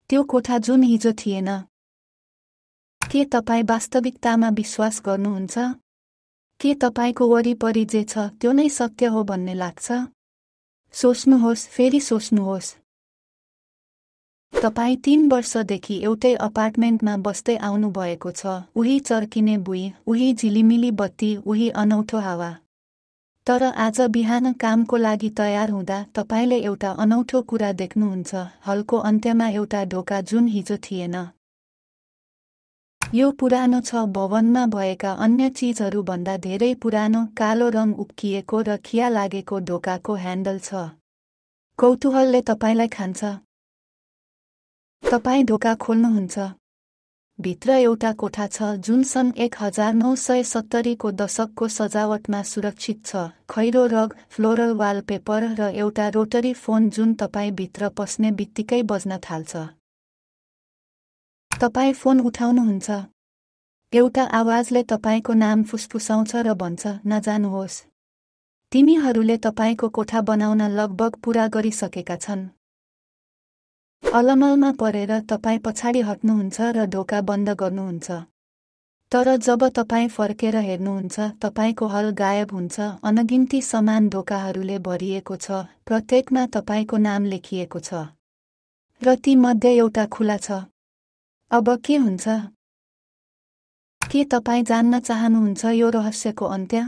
त्यो कोठा जुन हिजो थिएन। के तपाईँ वास्तविकतामा विश्वास गर्नुहुन्छ? के तपाईको वरिपरि जे छ त्यो नै सत्य हो भन्ने लाग्छ? सोच्नुहोस्, फेरि सोच्नुहोस्। तपाईँ 3 वर्षदेखि एउटै अपार्टमेन्टमा बस्दै आउनु भएको छ। उही चर्किने बुई, उही झिलिमिली बत्ती, उही अनौठो हावा। तर आज बिहान कामको लागि तयार हुँदा तपाईले एउटा अनौठो कुरा देख्नुहुन्छ। हलको अन्त्यमा एउटा ढोका जुन हिजो थिएन। यो पुरानो छ, भवनमा भएका अन्य चीजहरू भन्दा धेरै पुरानो, कालो रङ उक्किएको र खिया लागेको ढोकाको ह्यान्डल छ। कौतूहलले तपाईलाई खान्छ। तपाईँ ढोका खोल्नुहुन्छ। भित्र एउटा कोठा छ जुन सन् 1970 को दशकको सजावटमा सुरक्षित छ। खैरो रग, फ्लोरल वालपेपर र एउटा रोटरी फोन जुन तपाईँ भित्र पस्ने बित्तिकै बज्न थाल्छ। तपाईँ फोन उठाउनुहुन्छ। एउटा आवाजले तपाईको नाम फुसफुसाउँछ र भन्छ, नजानुहोस्। तिनीहरूले तपाईको कोठा बनाउन लगभग पूरा गरिसकेका छन्। अलमलमा परेर तपाईँ पछाडि हट्नुहुन्छ र ढोका बन्द गर्नुहुन्छ। तर जब तपाईँ फर्केर हेर्नुहुन्छ, तपाईको हल गायब हुन्छ। अनगिन्ती समान ढोकाहरूले भरिएको छ, प्रत्येकमा तपाईको नाम लेखिएको छ। र ती मध्ये एउटा खुला छ। अब के हुन्छ? के तपाईँ जान्न चाहनुहुन्छ यो रहस्यको अन्त्य?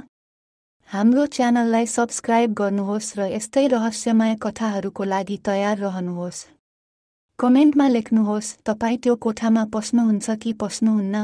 हाम्रो च्यानललाई सब्स्क्राइब गर्नुहोस् र यस्तै रहस्यमय कथाहरूको लागि तयार रहनुहोस्। कमेन्टमा लेख्नुहोस्, तपाईँ त्यो कोठामा पस्नुहुन्छ कि पस्नुहुन्न।